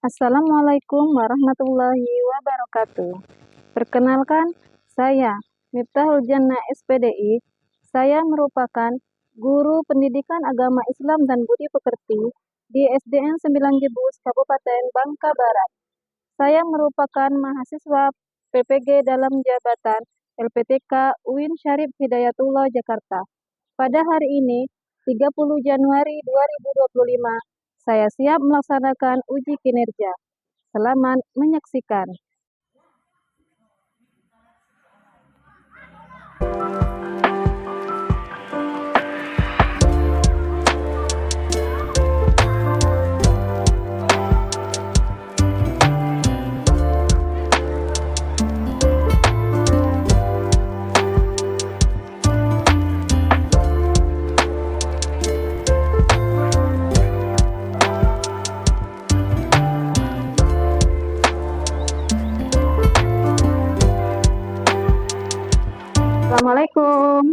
Assalamualaikum warahmatullahi wabarakatuh. Perkenalkan, saya Miftahul Jannah SPDI. Saya merupakan guru pendidikan agama Islam dan budi pekerti di SDN 9 Jebus, Kabupaten Bangka Barat. Saya merupakan mahasiswa PPG dalam jabatan LPTK UIN Syarif Hidayatullah Jakarta. Pada hari ini, 30 Januari 2025, saya siap melaksanakan uji kinerja. Selamat menyaksikan. Assalamualaikum.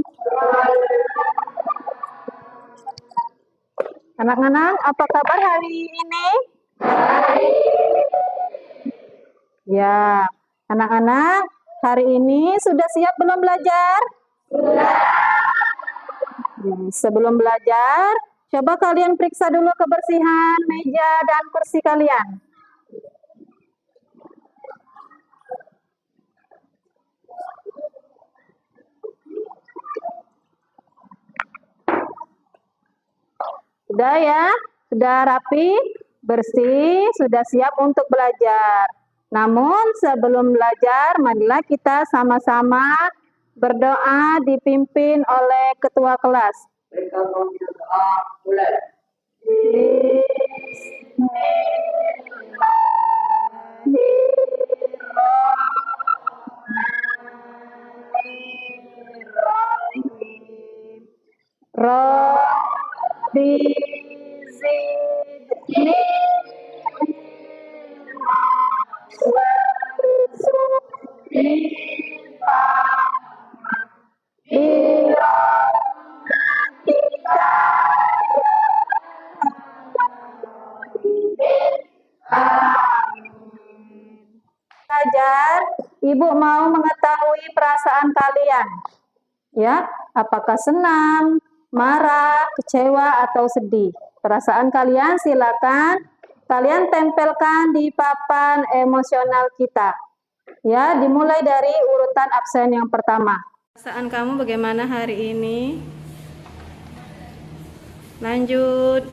Anak-anak, apa kabar hari ini? Ya, anak-anak, hari ini sudah siap belum belajar? Sebelum belajar, coba kalian periksa dulu kebersihan meja dan kursi kalian. Sudah ya? Sudah rapi, bersih, sudah siap untuk belajar. Namun sebelum belajar, marilah kita sama-sama berdoa dipimpin oleh ketua kelas. Rabbi zidni warzuqni birahmatika Belajar, Ibu mau mengetahui perasaan kalian. Ya, apakah senang, marah, kecewa, atau sedih? Perasaan kalian silakan kalian tempelkan di papan emosional kita. Ya, dimulai dari urutan absen yang pertama. Perasaan kamu bagaimana hari ini? Lanjut.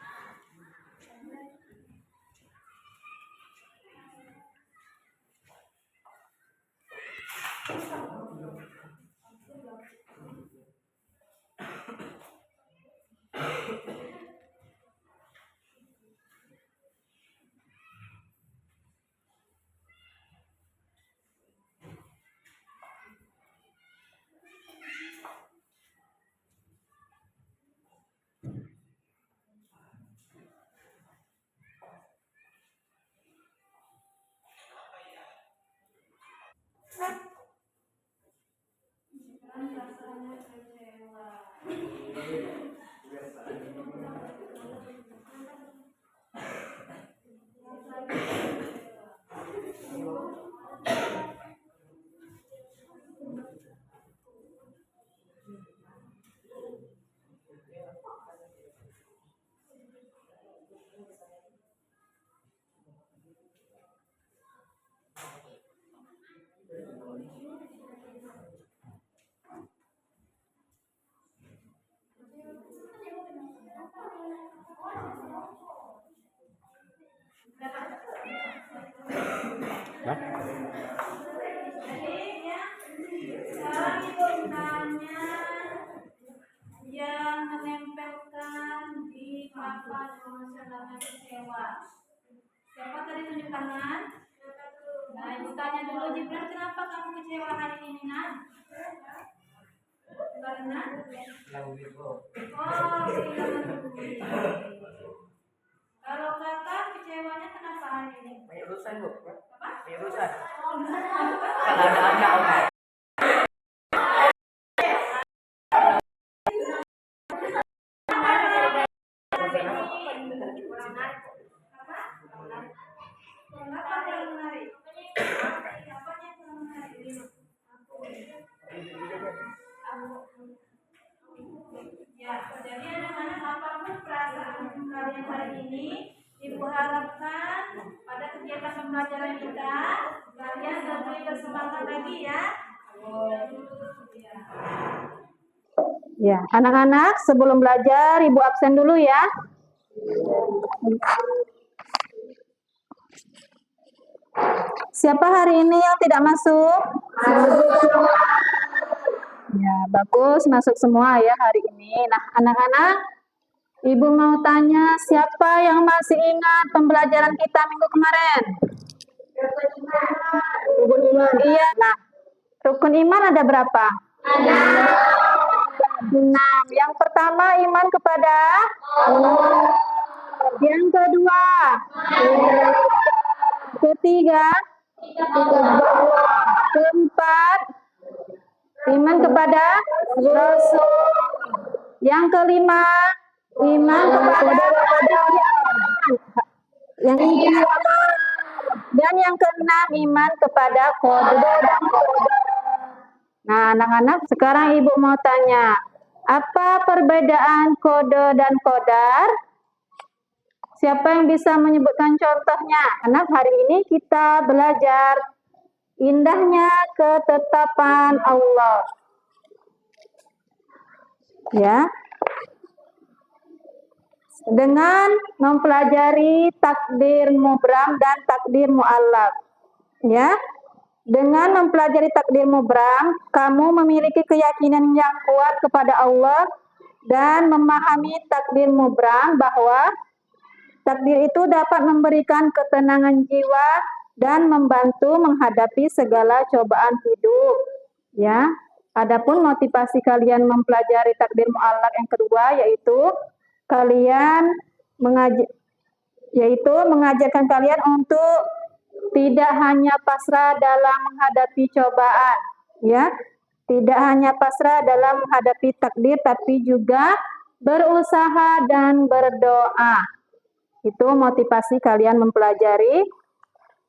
Yang menempelkan di papan emosionalnya kecewa. Siapa tadi tunjuk tangan? Nah, Ibu tanya dulu, Jibran, kenapa kamu kecewa hari ini, Nak? Karena? Oh, kehilangan duit. Kalau kakak kecewanya kenapa hari ini? Banyak urusan, Bu. Apa? Banyak urusan. Kalau ada anak, Om. mengakhirkan pembelajaran kita. Kalian lebih bersemangat lagi ya. Ya, anak-anak sebelum belajar Ibu absen dulu ya. Siapa hari ini yang tidak masuk? Ya, bagus masuk semua ya hari ini. Nah, anak-anak, Ibu mau tanya siapa yang masih ingat pembelajaran kita minggu kemarin? Rukun iman. Iya. Nah, rukun iman ada berapa? 6. Yang pertama iman kepada Allah. Yang kedua, ketiga, keempat, iman kepada Rasul. Yang kelima, iman kepada yang dan yang keenam iman kepada qadar. Nah, anak-anak, sekarang Ibu mau tanya, apa perbedaan kode dan qadar? Siapa yang bisa menyebutkan contohnya? Anak, hari ini kita belajar indahnya ketetapan Allah. Ya. Dengan mempelajari takdir mubram dan takdir mu'allaq. Ya. Dengan mempelajari takdir mubram, kamu memiliki keyakinan yang kuat kepada Allah dan memahami takdir mubram bahwa takdir itu dapat memberikan ketenangan jiwa dan membantu menghadapi segala cobaan hidup. Ya. Adapun motivasi kalian mempelajari takdir mu'allaq yang kedua yaitu kalian mengajarkan kalian untuk tidak hanya pasrah dalam menghadapi cobaan, ya. Tidak hanya pasrah dalam menghadapi takdir tapi juga berusaha dan berdoa. Itu motivasi kalian mempelajari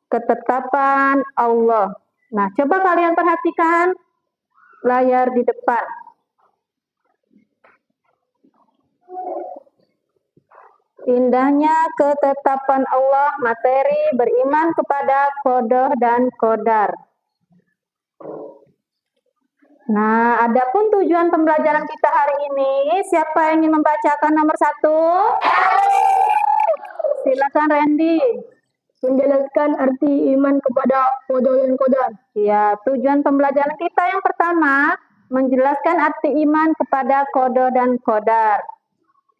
ketetapan Allah. Nah, coba kalian perhatikan layar di depan. Indahnya ketetapan Allah, materi beriman kepada qada dan qadar. Nah, adapun tujuan pembelajaran kita hari ini, siapa yang ingin membacakan nomor 1? Silakan Randy. Menjelaskan arti iman kepada qada dan qadar. Ya, tujuan pembelajaran kita yang pertama, menjelaskan arti iman kepada qada dan qadar.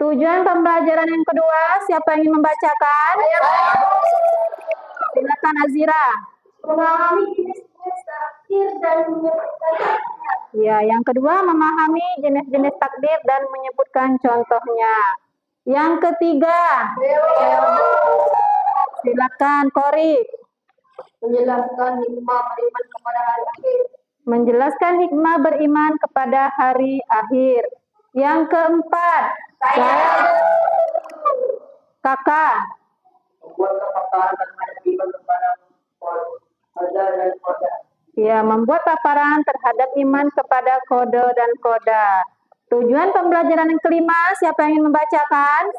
Tujuan pembelajaran yang kedua, siapa yang ingin membacakan? Silakan Azira. Memahami jenis-jenis takdir dan menyebutkan contohnya. Ya, yang kedua memahami jenis-jenis takdir dan menyebutkan contohnya. Yang ketiga, silakan Kori. Menjelaskan hikmah beriman kepada hari akhir. Menjelaskan hikmah beriman kepada hari akhir. Yang keempat, Kakak. Ya, membuat paparan terhadap iman kepada qada dan qadar. Tujuan pembelajaran yang kelima, siapa yang ingin membacakan?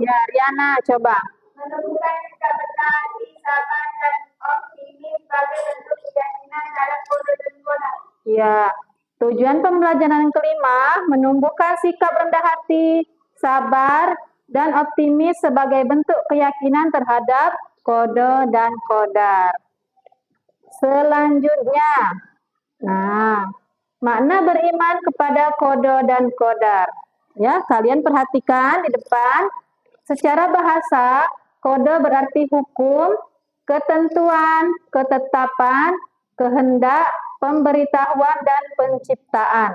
Ya, Riana, coba. Menemukan sikap benar, sabar dan optimis sebagai bentuk keyakinan terhadap qada dan qadar. Ya, tujuan pembelajaran yang kelima, menumbuhkan sikap rendah hati, sabar, dan optimis sebagai bentuk keyakinan terhadap qada dan qadar. Selanjutnya, nah, makna beriman kepada qada dan qadar. Ya, kalian perhatikan di depan. Secara bahasa, qada berarti hukum, ketentuan, ketetapan, kehendak, pemberitahuan, dan penciptaan.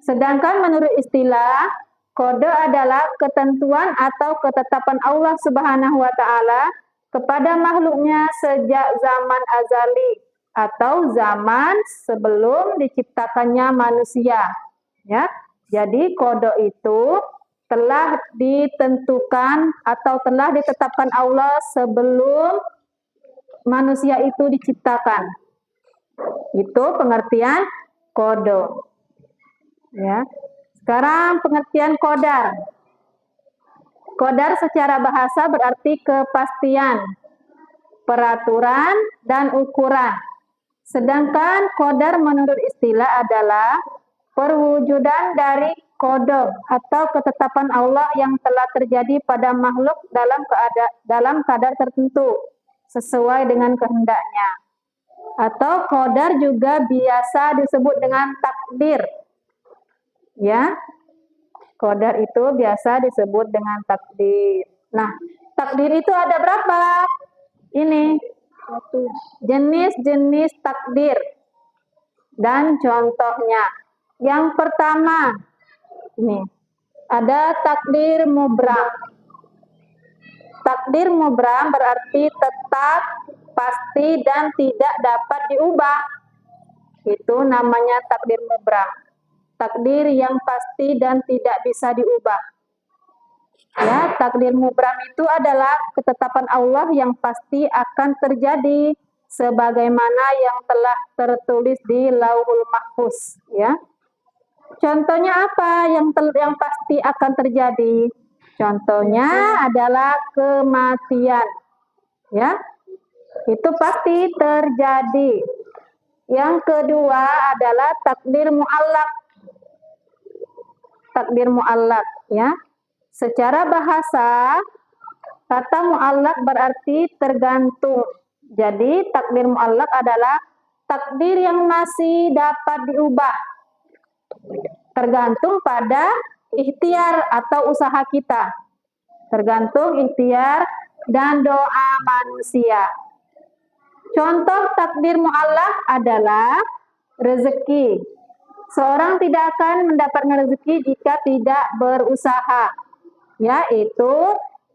Sedangkan menurut istilah, qada adalah ketentuan atau ketetapan Allah Subhanahu wa Ta'ala kepada makhluknya sejak zaman azali atau zaman sebelum diciptakannya manusia. Ya, jadi qada itu telah ditentukan atau telah ditetapkan Allah sebelum manusia itu diciptakan. Itu pengertian qada. Ya. Sekarang pengertian qadar. Qadar secara bahasa berarti kepastian, peraturan, dan ukuran. Sedangkan qadar menurut istilah adalah perwujudan dari qada atau ketetapan Allah yang telah terjadi pada makhluk dalam kadar tertentu sesuai dengan kehendaknya. Atau qadar juga biasa disebut dengan takdir. Ya. Qadar itu biasa disebut dengan takdir. Nah, takdir itu ada berapa? Ini jenis-jenis takdir dan contohnya. Yang pertama, ini ada takdir mubram. Takdir mubram berarti tetap, pasti, dan tidak dapat diubah. Itu namanya takdir mubram. Takdir yang pasti dan tidak bisa diubah. Ya, takdir mubram itu adalah ketetapan Allah yang pasti akan terjadi sebagaimana yang telah tertulis di Lauhul Mahfuz, ya. Contohnya apa yang pasti akan terjadi? Contohnya adalah kematian. Ya. Itu pasti terjadi. Yang kedua adalah takdir mu'allaq. Takdir mu'allaq, ya. Secara bahasa, kata mu'allaq berarti tergantung. Jadi, takdir mu'allaq adalah takdir yang masih dapat diubah. Tergantung pada ikhtiar atau usaha kita. Tergantung ikhtiar dan doa manusia. Contoh takdir mu'allaq adalah rezeki. Seorang tidak akan mendapatkan rezeki jika tidak berusaha, yaitu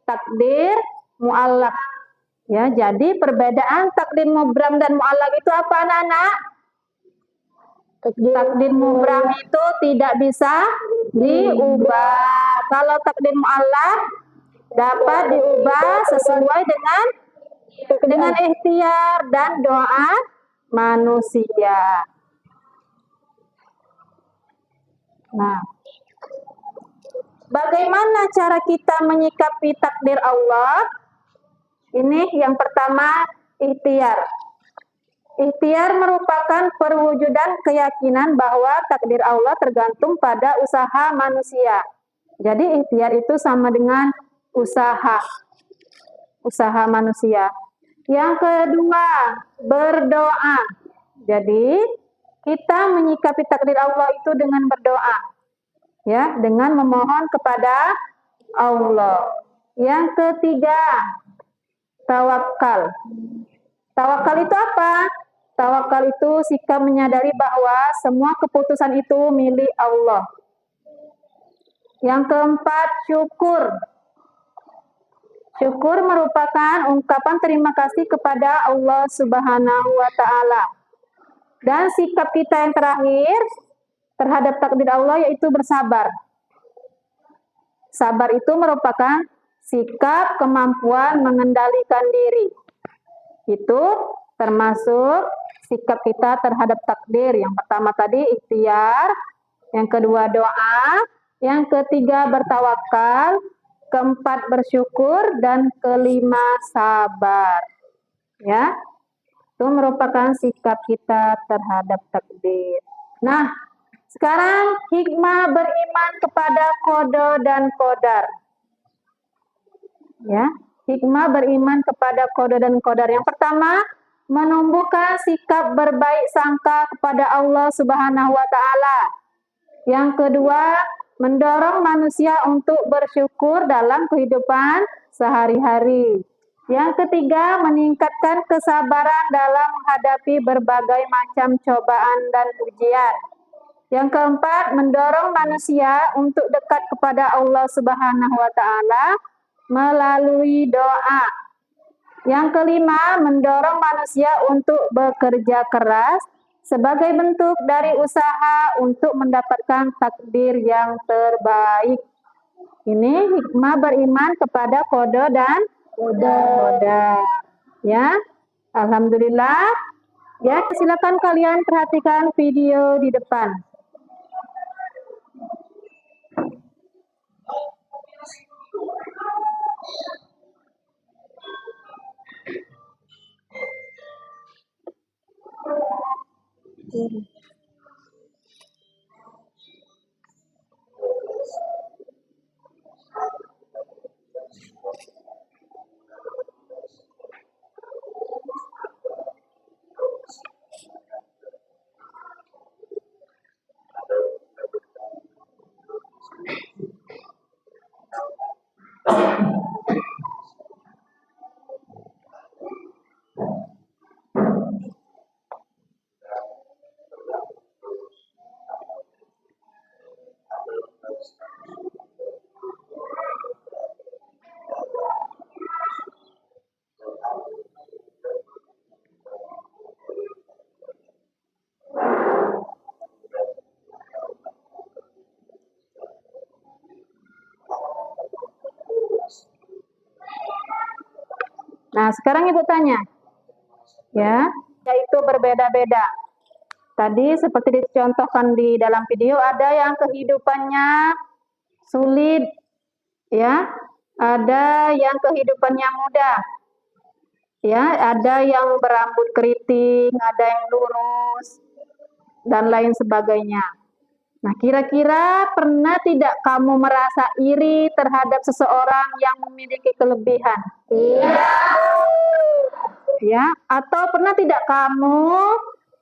takdir mu'allaq. Ya, jadi perbedaan takdir mubram dan mu'allaq itu apa, anak-anak? Takdir mubram itu tidak bisa diubah. Kalau takdir mu'allaq dapat diubah sesuai dengan ikhtiar dan doa manusia. Nah, bagaimana cara kita menyikapi takdir Allah? Ini yang pertama, ikhtiar. Ikhtiar merupakan perwujudan keyakinan bahwa takdir Allah tergantung pada usaha manusia. Jadi ikhtiar itu sama dengan usaha manusia. Yang kedua, berdoa. Jadi kita menyikapi takdir Allah itu dengan berdoa, ya, dengan memohon kepada Allah. Yang ketiga, tawakal. Tawakal itu apa? Tawakal itu sikap menyadari bahwa semua keputusan itu milik Allah. Yang keempat, syukur. Syukur merupakan ungkapan terima kasih kepada Allah Subhanahu wa Ta'ala. Dan sikap kita yang terakhir terhadap takdir Allah yaitu bersabar. Sabar itu merupakan sikap kemampuan mengendalikan diri. Itu termasuk sikap kita terhadap takdir. Yang pertama tadi ikhtiar, yang kedua doa, yang ketiga bertawakal, keempat bersyukur, dan kelima sabar. Ya. Itu merupakan sikap kita terhadap takdir. Nah, sekarang hikmah beriman kepada qada dan qadar. Ya, hikmah beriman kepada qada dan qadar. Yang pertama, menumbuhkan sikap berbaik sangka kepada Allah Subhanahu wa Ta'ala. Yang kedua, mendorong manusia untuk bersyukur dalam kehidupan sehari-hari. Yang ketiga, meningkatkan kesabaran dalam menghadapi berbagai macam cobaan dan ujian. Yang keempat, mendorong manusia untuk dekat kepada Allah Subhanahu wa Ta'ala melalui doa. Yang kelima, mendorong manusia untuk bekerja keras sebagai bentuk dari usaha untuk mendapatkan takdir yang terbaik. Ini hikmah beriman kepada qada dan qadar. Ya, alhamdulillah. Ya, silakan kalian perhatikan video di depan. Nah, sekarang Ibu tanya, ya, yaitu berbeda-beda. Tadi seperti dicontohkan di dalam video, ada yang kehidupannya sulit, ya, ada yang kehidupannya mudah, ya, ada yang berambut keriting, ada yang lurus, dan lain sebagainya. Nah, kira-kira pernah tidak kamu merasa iri terhadap seseorang yang memiliki kelebihan? Iya. Ya, atau pernah tidak kamu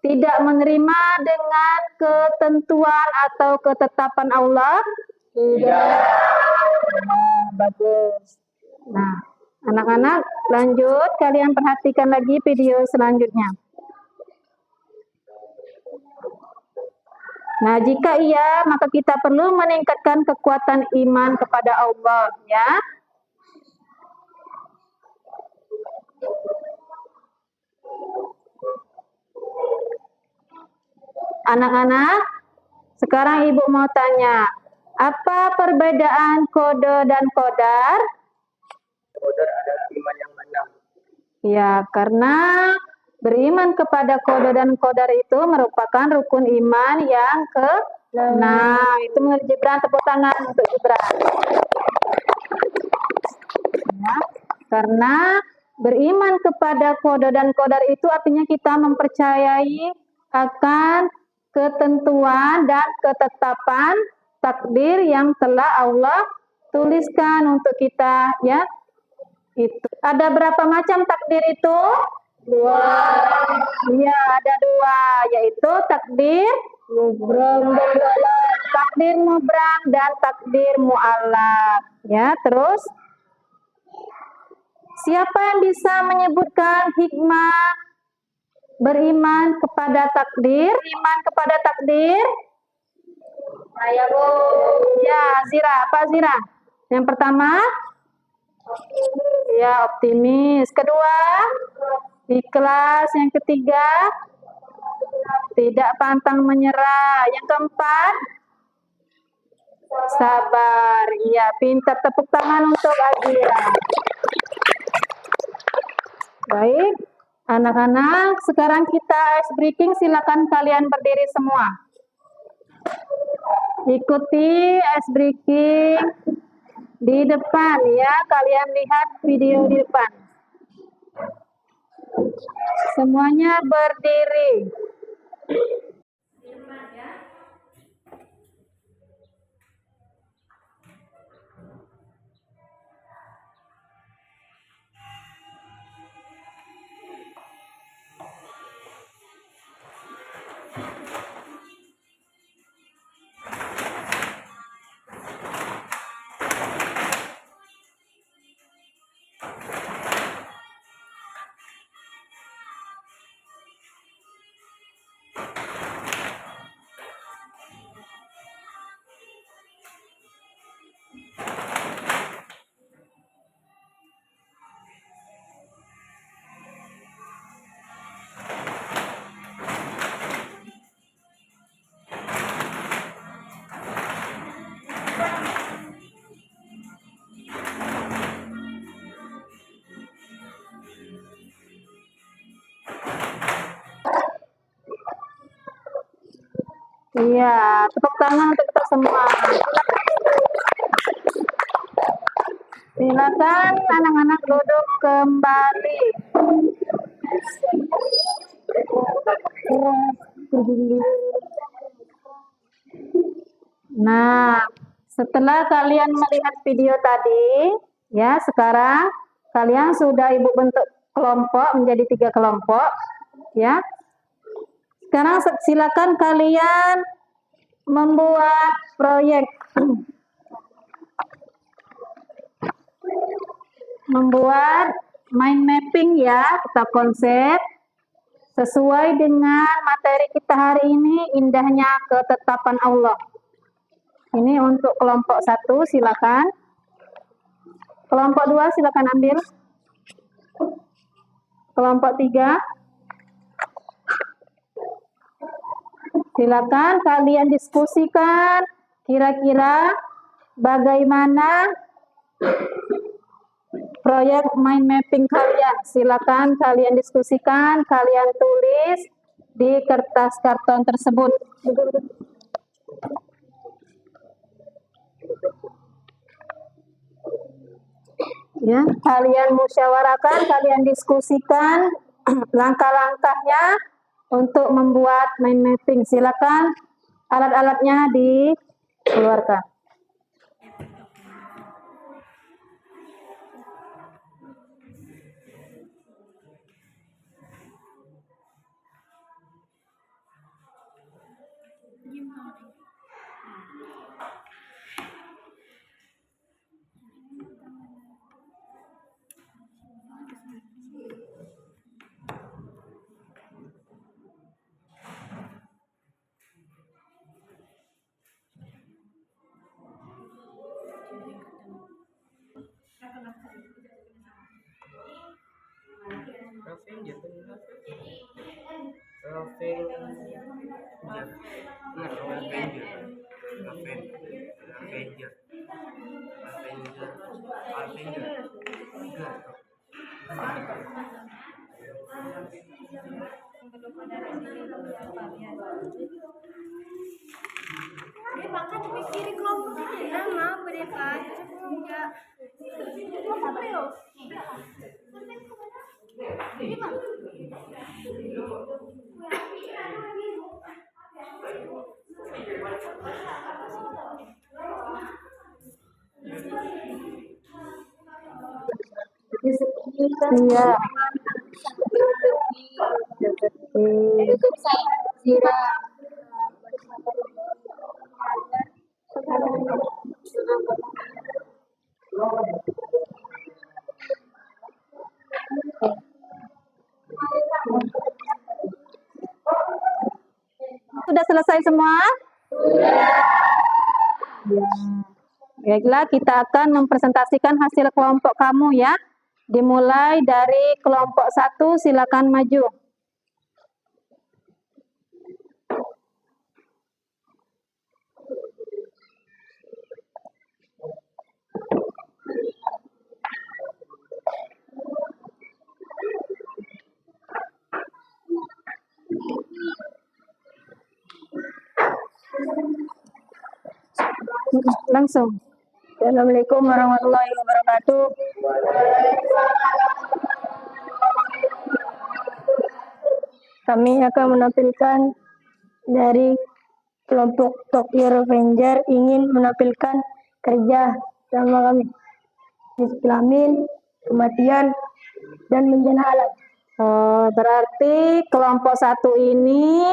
tidak menerima dengan ketentuan atau ketetapan Allah? Tidak. Bagus. Nah, anak-anak, lanjut kalian perhatikan lagi video selanjutnya. Nah, jika iya, maka kita perlu meningkatkan kekuatan iman kepada Allah, ya. Anak-anak, sekarang Ibu mau tanya, apa perbedaan kode dan kodar? Kodar adalah iman yang benar. Ya, karena beriman kepada kode dan kodar itu merupakan rukun iman yang Nah, itu menurut Gibran, tepuk tangan untuk Gibran. Ya, karena beriman kepada kode dan kodar itu artinya kita mempercayai akan ketentuan dan ketetapan takdir yang telah Allah tuliskan untuk kita, ya. Itu. Ada berapa macam takdir itu? 2. Iya, ada 2, yaitu takdir mubram dan takdir mu'allaq. Ya, terus siapa yang bisa menyebutkan hikmah beriman kepada takdir? Beriman kepada takdir? Saya, Bu. Ya, Zira. Apa Zira? Yang pertama? Ya, optimis. Kedua? Ikhlas. Yang ketiga? Tidak pantang menyerah. Yang keempat? Sabar. Iya, pintar. Tepuk tangan untuk Azira. Baik, anak-anak, sekarang kita ice breaking. Silakan kalian berdiri semua. Ikuti ice breaking di depan, ya. Kalian lihat video di depan. Semuanya berdiri. Iya, tepuk tangan untuk kita semua. Silakan anak-anak duduk kembali. Nah, setelah kalian melihat video tadi, ya sekarang kalian sudah ibu bentuk kelompok menjadi 3 kelompok, ya. Sekarang silakan kalian membuat proyek, membuat mind mapping ya atau konsep sesuai dengan materi kita hari ini, indahnya ketetapan Allah. Ini untuk kelompok 1, silakan. Kelompok 2 silakan ambil. Kelompok 3. Silakan kalian diskusikan kira-kira bagaimana proyek mind mapping kalian. Silakan kalian diskusikan, kalian tulis di kertas karton tersebut. Ya, kalian musyawarahkan, kalian diskusikan langkah-langkahnya untuk membuat mind mapping. Silakan alat-alatnya dikeluarkan. Dia makan mikirin kelompoknya nama mereka enggak. Apa yo? Iya. Sudah selesai semua? Ya. Baiklah, kita akan mempresentasikan hasil kelompok kamu ya. Dimulai dari kelompok 1, silakan maju. Langsung. Assalamualaikum warahmatullahi wabarakatuh. Kami akan menampilkan dari kelompok Tokyo Revenger ingin menampilkan kerja sama kami. Kelamin, kematian, dan bencana alam. Berarti kelompok 1 ini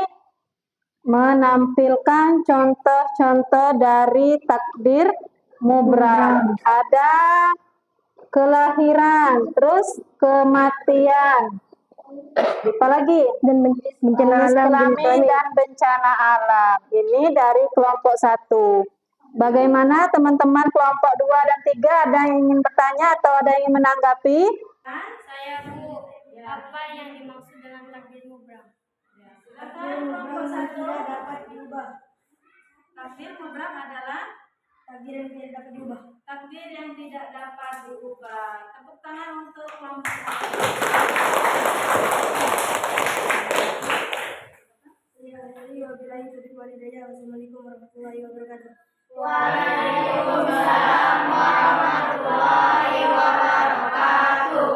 menampilkan contoh-contoh dari takdir mubram. Ada kelahiran, terus kematian. Apalagi? Dan bencana alam kelamin dan bencana alam. Ini dari kelompok 1. Bagaimana teman-teman kelompok 2 dan 3? Ada yang ingin bertanya atau ada yang ingin menanggapi? Saya Bu, apa yang dimaksud dengan takdir mubram? Takdir mubram tidak dapat diubah. Takdir mubram adalah Takdir yang tidak dapat diubah. takdir yang tidak dapat diubah. Tepuk tangan untuk kelompok. Wassalamualaikum warahmatullahi wabarakatuh. Waalaikumsalam warahmatullahi wabarakatuh.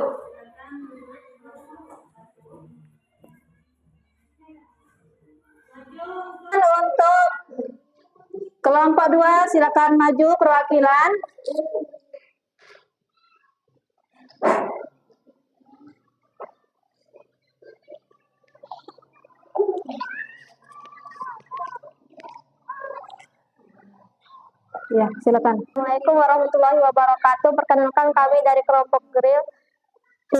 Kelompok 2 silakan maju perwakilan. Ya, silakan. Assalamualaikum warahmatullahi wabarakatuh. Perkenalkan kami dari kelompok Geril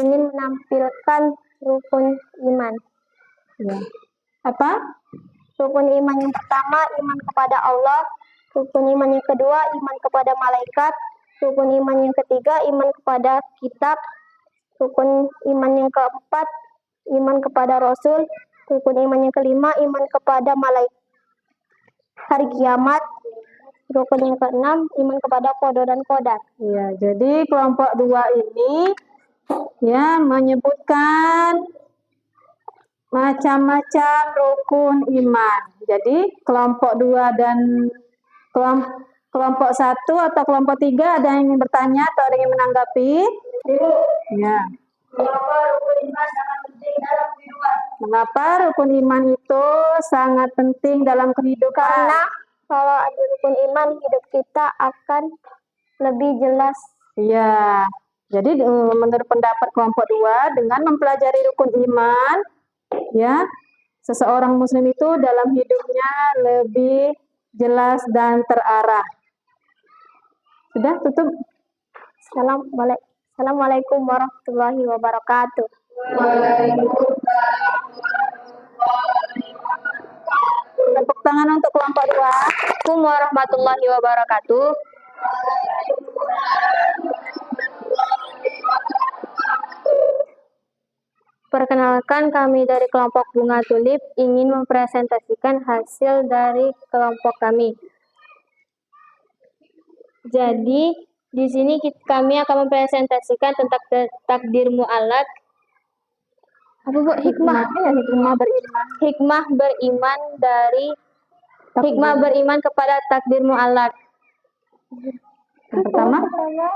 ingin menampilkan rukun iman. Ya. Apa? Rukun iman yang pertama, iman kepada Allah. Rukun iman yang kedua, iman kepada malaikat. Rukun iman yang ketiga, iman kepada kitab. Rukun iman yang keempat, iman kepada Rasul. Rukun iman yang kelima, iman kepada malaikat hari kiamat. Rukun yang keenam, iman kepada qada dan qadar. Ya, jadi kelompok 2 ini ya menyebutkan macam-macam rukun iman. Jadi kelompok 2 dan kelompok 1 atau kelompok 3 ada yang ingin bertanya atau ada yang ingin menanggapi? Ya. Mengapa rukun iman sangat penting dalam kehidupan? Mengapa rukun iman itu sangat penting dalam kehidupan? Karena kalau ada rukun iman, hidup kita akan lebih jelas. Iya. Jadi menurut pendapat kelompok 2 dengan mempelajari rukun iman, ya, seseorang muslim itu dalam hidupnya lebih jelas dan terarah. Sudah tutup. Assalamualaikum warahmatullahi wabarakatuh. Tepuk tangan untuk kelompok 2. Assalamualaikum warahmatullahi wabarakatuh. Perkenalkan, kami dari kelompok Bunga Tulip ingin mempresentasikan hasil dari kelompok kami. Jadi, di sini kami akan mempresentasikan tentang takdir mu'allaq. Apa Bu? Hikmah. Hikmah beriman. Hikmah beriman kepada takdir mu'allaq. Yang pertama,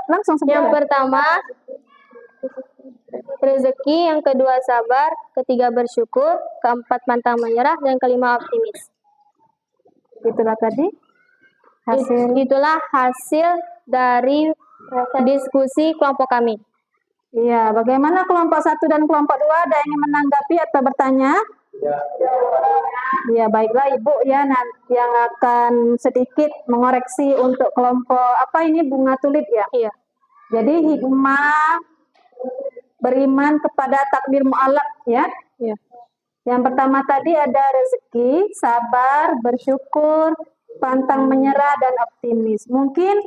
langsung saja. Yang pertama, rezeki. Yang kedua, sabar. Ketiga, bersyukur. Keempat, pantang menyerah. Dan kelima, optimis. Itulah tadi hasil. Itulah hasil dari diskusi kelompok kami. Iya, bagaimana kelompok 1 dan kelompok 2 ada yang ingin menanggapi atau bertanya? Ya, baiklah Ibu ya, nanti yang akan sedikit mengoreksi untuk kelompok apa ini Bunga Tulip ya? Iya. Jadi hikmah beriman kepada takdir mu'allaq ya. Iya. Yang pertama tadi ada rezeki, sabar, bersyukur, pantang menyerah dan optimis. Mungkin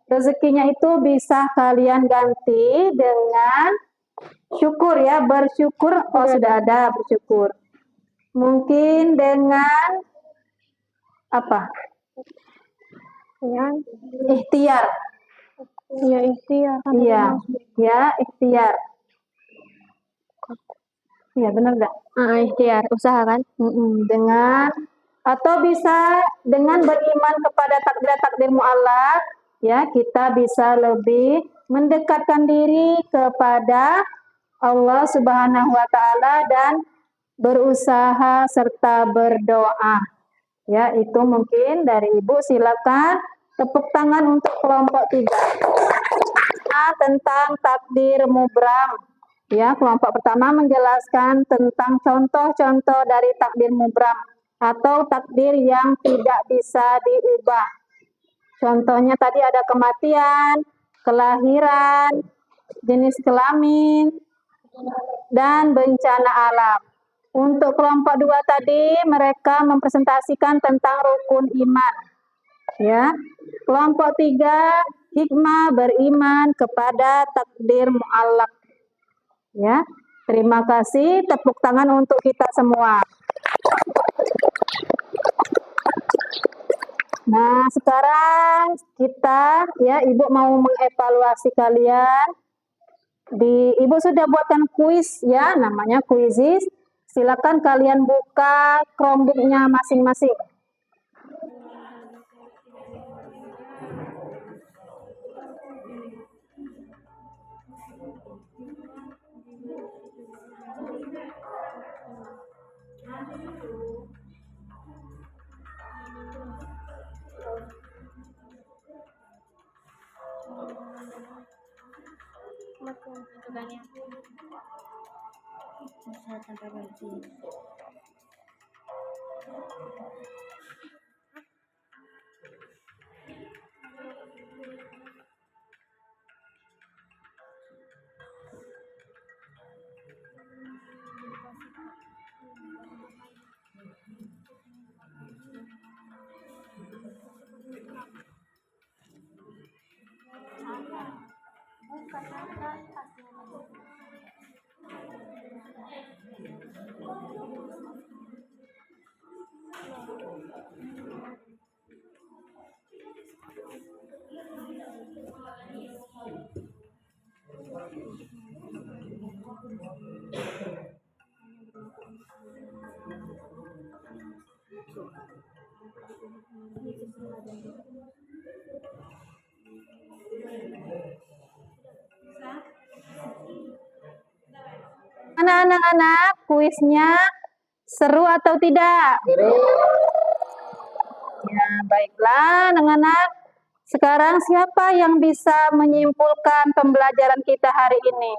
rezekinya itu bisa kalian ganti dengan syukur ya, bersyukur. Oh, sudah ada bersyukur. Mungkin dengan apa? Dengan Ikhtiar. ya ikhtiar. Iya, ya ikhtiar. Iya, benar enggak? Ikhtiar, usaha kan? Dengan atau bisa dengan beriman kepada takdir mu'allaq, ya kita bisa lebih mendekatkan diri kepada Allah Subhanahu wa taala dan berusaha serta berdoa. Ya, itu mungkin dari Ibu. Silakan tepuk tangan untuk kelompok 3. Tentang takdir mubram. Ya, kelompok pertama menjelaskan tentang contoh-contoh dari takdir mubram atau takdir yang tidak bisa diubah. Contohnya tadi ada kematian, kelahiran, jenis kelamin, dan bencana alam. Untuk kelompok 2 tadi mereka mempresentasikan tentang rukun iman. Ya. Kelompok 3 hikmah beriman kepada takdir mu'allaq. Ya. Terima kasih, tepuk tangan untuk kita semua. Nah, sekarang kita ya Ibu mau mengevaluasi kalian. Ibu sudah buatkan kuis ya, namanya kuisis. Silakan kalian buka Chromebook-nya masing-masing. surganya. Mana anak-anak, kuisnya seru atau tidak? Ya, baiklah anak-anak. Sekarang siapa yang bisa menyimpulkan pembelajaran kita hari ini?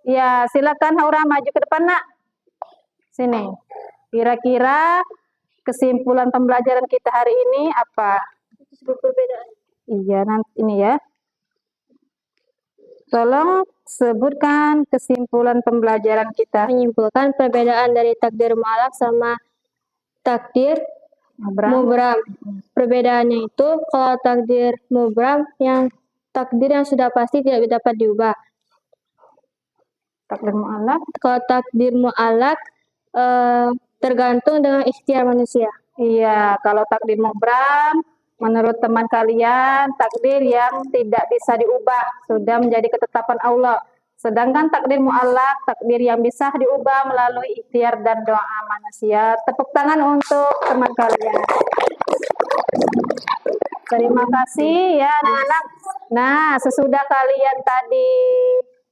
Ya, silakan Haura maju ke depan, Nak. Sini. Kira-kira kesimpulan pembelajaran kita hari ini apa? Perbedaan. Iya, nanti ini ya. Tolong sebutkan kesimpulan pembelajaran kita. Menyimpulkan perbedaan dari takdir mu'alaq sama takdir mubram. Perbedaannya itu kalau takdir mubram yang takdir yang sudah pasti tidak dapat diubah. Takdir mu'alaq. Kalau takdir mu'alaq tergantung dengan ikhtiar manusia. Iya, kalau takdir mubram, menurut teman kalian, takdir yang tidak bisa diubah, sudah menjadi ketetapan Allah. Sedangkan takdir mu'alaq, takdir yang bisa diubah melalui ikhtiar dan doa manusia. Tepuk tangan untuk teman kalian. Terima kasih ya anak-anak. Nah, sesudah kalian tadi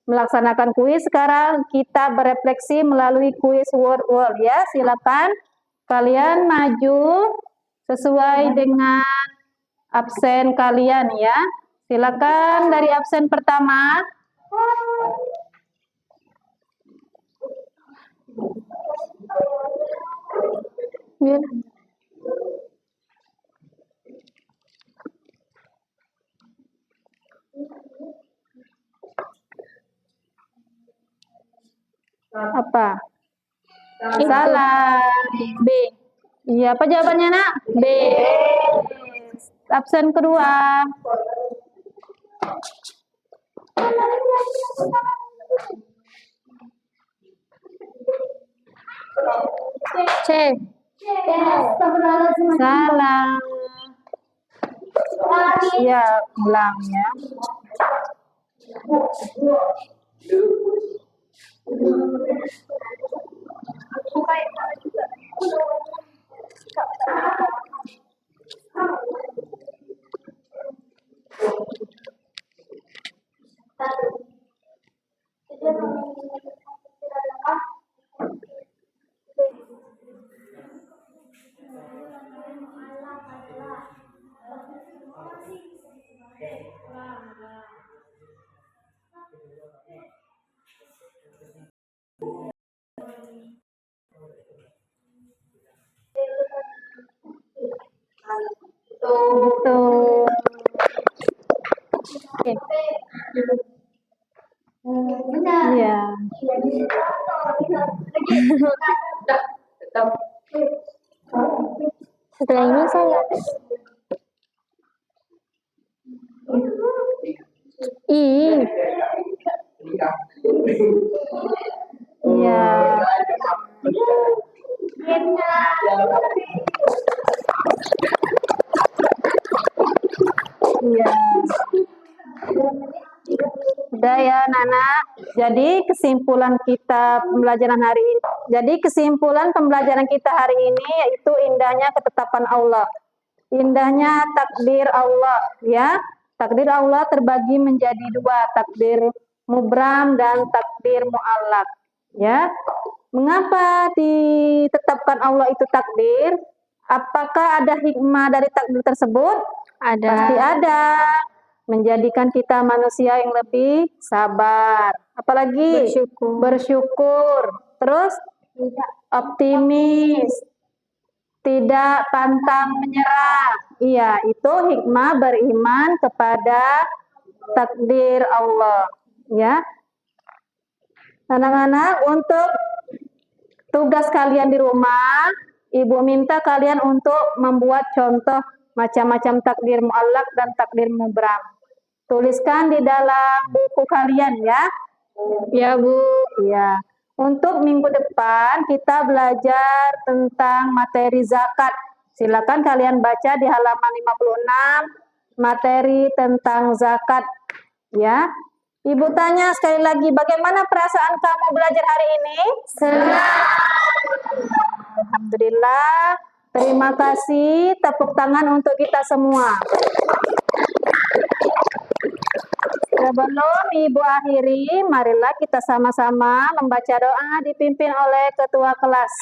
melaksanakan kuis, sekarang kita berefleksi melalui kuis word ya. Silakan kalian maju sesuai dengan absen kalian ya. Silakan dari absen pertama. Ya. Apa? Salah. B. Iya, apa jawabannya, Nak? B. Absen kedua. C. Salah. Iya, ulang ya. Betul. Iya. Setelah ini saya I. Iya. Iya. Sudah ya, Nana. Jadi kesimpulan pembelajaran kita hari ini yaitu indahnya ketetapan Allah. Indahnya takdir Allah, ya. Takdir Allah terbagi menjadi dua, takdir mubram dan takdir mu'allaq, ya. Mengapa ditetapkan Allah itu takdir? Apakah ada hikmah dari takdir tersebut? Ada. Pasti ada. menjadikan kita manusia yang lebih sabar. Apalagi bersyukur. Terus optimis, tidak pantang menyerah. Iya, itu hikmah beriman kepada takdir Allah. Ya, anak-anak, untuk tugas kalian di rumah, Ibu minta kalian untuk membuat contoh macam-macam takdir muallaq dan takdir mubram. Tuliskan di dalam buku kalian ya. Ya, Bu. Ya. Untuk minggu depan kita belajar tentang materi zakat. Silakan kalian baca di halaman 56 materi tentang zakat ya. Ibu tanya sekali lagi, bagaimana perasaan kamu belajar hari ini? Senang. Alhamdulillah. Terima kasih. Tepuk tangan untuk kita semua. Sebelum Ibu akhiri, marilah kita sama-sama membaca doa dipimpin oleh ketua kelas.